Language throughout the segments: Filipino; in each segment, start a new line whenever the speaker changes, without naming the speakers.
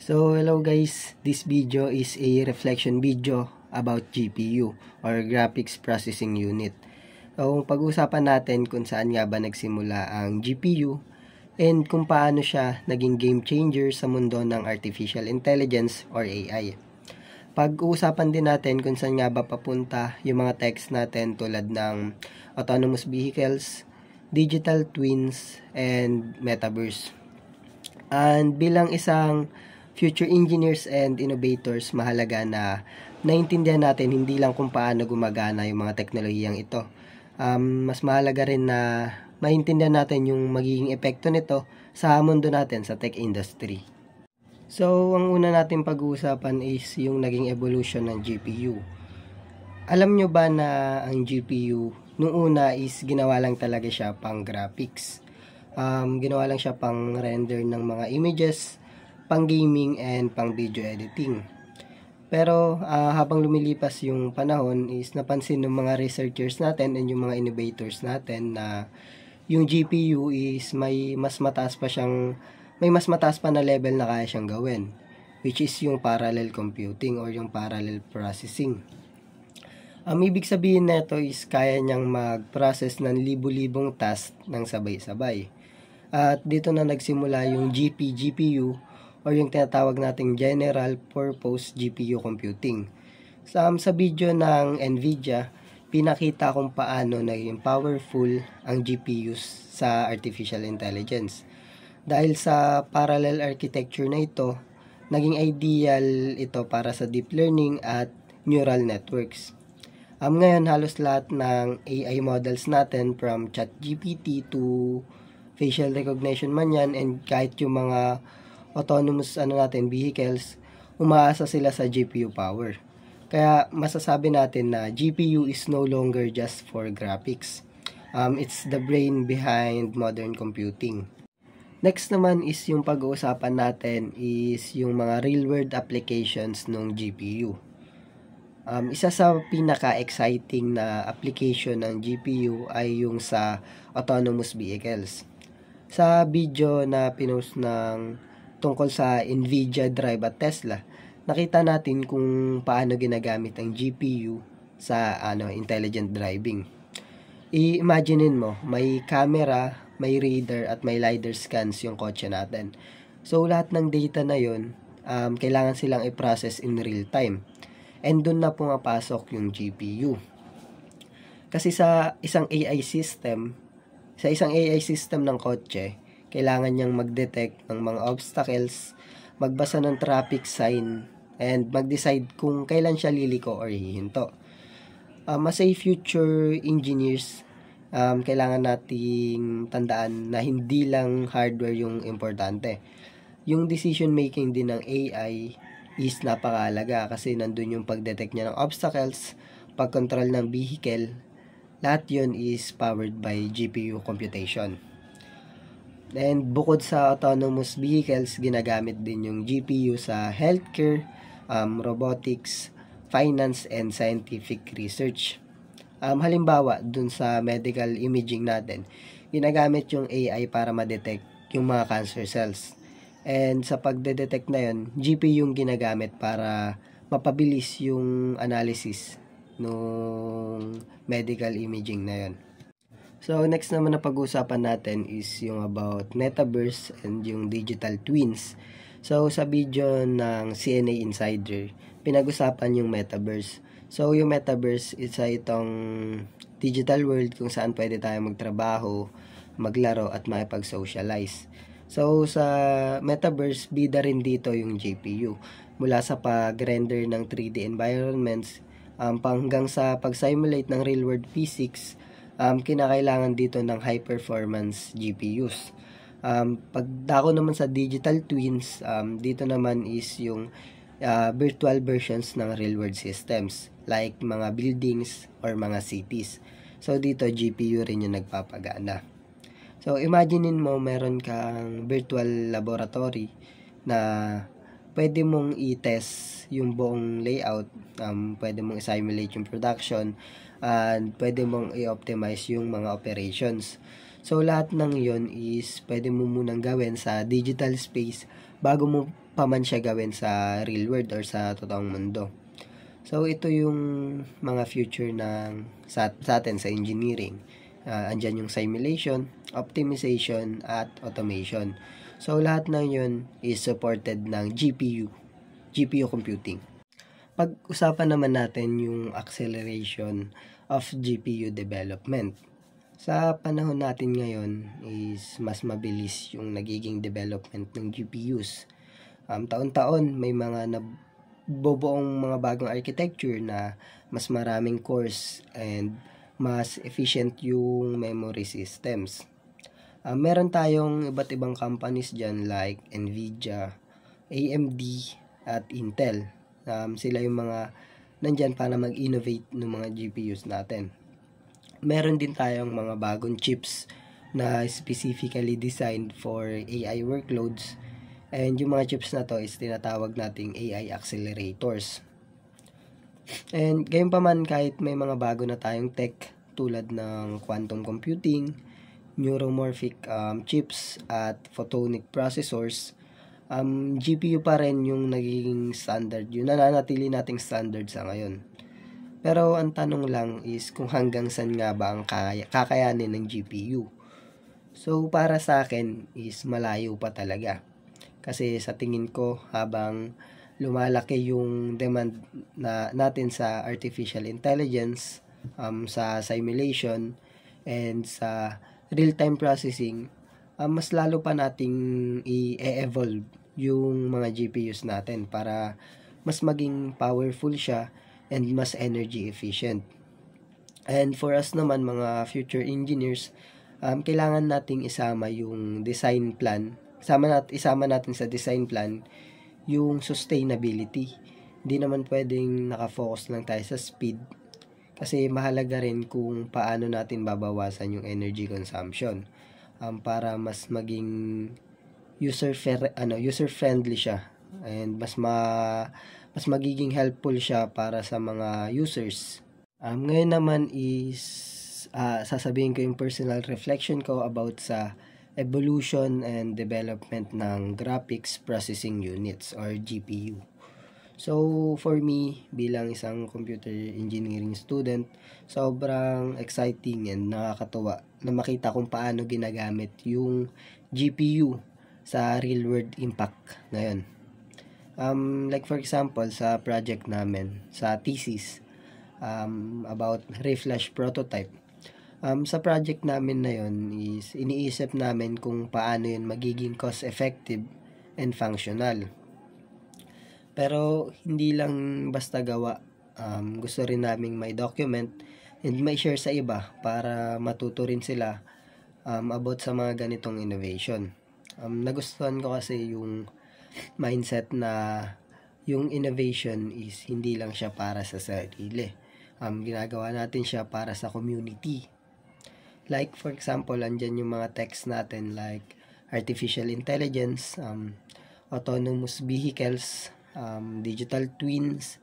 So hello guys, this video is a reflection video about GPU or Graphics Processing Unit. So pag-uusapan natin kung saan nga ba nagsimula ang GPU and kung paano siya naging game changer sa mundo ng Artificial Intelligence or AI. Pag-uusapan din natin kung saan nga ba papunta yung mga techs natin tulad ng autonomous vehicles, digital twins, and metaverse. And bilang isang future engineers and innovators, mahalaga na naintindihan natin hindi lang kung paano gumagana yung mga teknolohiyang ito. Mas mahalaga rin na maintindihan natin yung magiging epekto nito sa mundo natin sa tech industry. So, ang una natin pag-uusapan is yung naging evolution ng GPU. Alam nyo ba na ang GPU nung una is ginawa lang talaga siya pang graphics? Ginawa lang siya pang render ng mga images, pang gaming, and pang video editing. Pero habang lumilipas yung panahon is napansin ng mga researchers natin and yung mga innovators natin na yung GPU is may mas mataas pa na level na kaya siyang gawin, which is yung parallel computing or yung parallel processing. Ibig sabihin nito is kaya niyang mag-process ng libu-libong task ng sabay-sabay. At dito na nagsimula yung GPU or yung tinatawag nating General Purpose GPU Computing. Sa video ng NVIDIA, pinakita kung paano naging powerful ang GPUs sa Artificial Intelligence. Dahil sa parallel architecture na ito, naging ideal ito para sa deep learning at neural networks. Ngayon, halos lahat ng AI models natin from ChatGPT to facial recognition man yan and kahit yung mga autonomous vehicles, umaasa sila sa GPU power. Kaya masasabi natin na GPU is no longer just for graphics. It's the brain behind modern computing. Next naman is yung pag-uusapan natin is yung mga real-world applications ng GPU. Isa sa pinaka-exciting na application ng GPU ay yung sa autonomous vehicles. Sa video na pinost tungkol sa NVIDIA Drive at Tesla, nakita natin kung paano ginagamit ang GPU sa intelligent driving. I-imaginein mo, may camera, may radar at may LiDAR scans yung kotse natin. So lahat ng data na yun, kailangan silang i-process in real time. And dun na pumapasok yung GPU. Kasi sa isang AI system ng kotse, kailangan niyang mag-detect ng mga obstacles, magbasa ng traffic sign, and mag-decide kung kailan siya liliko or hihinto. As a future engineers, kailangan nating tandaan na hindi lang hardware yung importante. Yung decision making din ng AI is napakahalaga kasi nandun yung pag-detect niya ng obstacles, pag-control ng vehicle, lahat yun is powered by GPU computation. And bukod sa autonomous vehicles, ginagamit din yung GPU sa healthcare, robotics, finance, and scientific research. Halimbawa, dun sa medical imaging natin, ginagamit yung AI para ma-detect yung mga cancer cells. And sa pagde-detect na yun, GPU yung ginagamit para mapabilis yung analysis ng medical imaging na yun. So, next naman na pag-uusapan natin is yung about metaverse and yung digital twins. So, sa video ng CNA Insider, pinag-usapan yung metaverse. So, yung metaverse is itong digital world kung saan pwede tayo magtrabaho, maglaro at makipag-socialize. So, sa metaverse, bida rin dito yung GPU. Mula sa pag-render ng 3D environments, hanggang sa pag-simulate ng real-world physics, kinakailangan dito ng high-performance GPUs. Pagdako naman sa digital twins, dito naman is yung virtual versions ng real-world systems like mga buildings or mga cities. So, dito GPU rin yung nagpapagana. So, imaginein mo meron kang virtual laboratory na pwede mong i-test yung buong layout, pwede mong i-simulate yung production, and pwede mong i-optimize yung mga operations. So, lahat ng yon is pwede mo munang gawin sa digital space bago mo pa man siya gawin sa real world or sa totoong mundo. So, ito yung mga future ng sa atin sa engineering. Andyan yung simulation, optimization, at automation. So, lahat ng yun is supported ng GPU computing. Pag-usapan naman natin yung acceleration of GPU development. Sa panahon natin ngayon is mas mabilis yung nagiging development ng GPUs. Taon-taon may mga nabubuong mga bagong architecture na mas maraming cores and mas efficient yung memory systems. Meron tayong iba't ibang companies dyan like Nvidia, AMD, at Intel. Sila yung mga nandyan para mag-innovate ng mga GPUs natin. Meron din tayong mga bagong chips na specifically designed for AI workloads. And yung mga chips na to is tinatawag nating AI accelerators. And gayon pa man, kahit may mga bago na tayong tech tulad ng quantum computing, neuromorphic chips at photonic processors, GPU pa rin yung naging standard, yung nananatili nating standard sa ngayon. Pero ang tanong lang is kung hanggang saan nga ba ang kakayanin ng GPU. So para sa akin is malayo pa talaga. Kasi sa tingin ko habang lumalaki yung demand natin sa artificial intelligence, sa simulation, and sa real-time processing, mas lalo pa nating i-evolve yung mga GPUs natin para mas maging powerful siya and mas energy efficient. And for us naman mga future engineers, kailangan nating isama yung design plan. Isama natin sa design plan yung sustainability. Hindi naman pwedeng nakafocus lang tayo sa speed kasi mahalaga rin kung paano natin babawasan yung energy consumption para mas maging user-friendly siya and mas magiging helpful siya para sa mga users. Ngayon naman is sasabihin ko yung personal reflection ko about sa evolution and development ng graphics processing units or GPU. So, for me, bilang isang computer engineering student, sobrang exciting and nakakatuwa na makita kung paano ginagamit yung GPU sa real-world impact ngayon. Like for example, sa project namin, sa thesis, about reflash prototype. Sa project namin na yun is iniisip namin kung paano yun magiging cost-effective and functional. Pero hindi lang basta gawa, gusto rin naming may document and may share sa iba para matuto rin sila about sa mga ganitong innovation. Nagustuhan ko kasi yung mindset na yung innovation is hindi lang siya para sa sarili. Ginagawa natin siya para sa community. Like for example, andyan yung mga techs natin like artificial intelligence, autonomous vehicles, digital twins,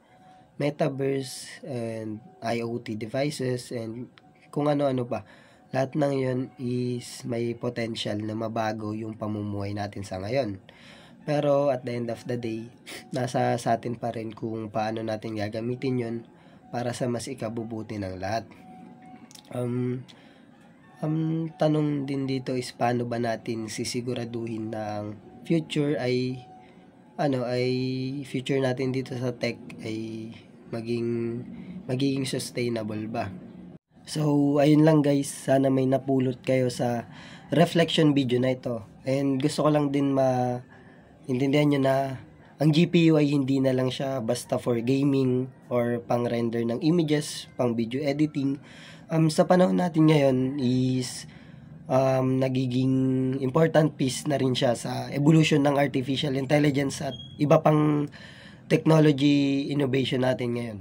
metaverse, and IoT devices, and kung ano-ano pa. Lahat ng yun is may potential na mabago yung pamumuhay natin sa ngayon. Pero at the end of the day, nasa sa atin pa rin kung paano natin gagamitin yun para sa mas ikabubuti ng lahat. Tanong din dito is paano ba natin sisiguraduhin na ang future ay future natin dito sa tech ay magiging sustainable ba. So, ayun lang guys. Sana may napulot kayo sa reflection video na ito. And gusto ko lang din maintindihan nyo na ang GPU ay hindi na lang siya basta for gaming or pang render ng images, pang video editing. Sa panahon natin ngayon is nagiging important piece na rin siya sa evolution ng artificial intelligence at iba pang technology innovation natin ngayon.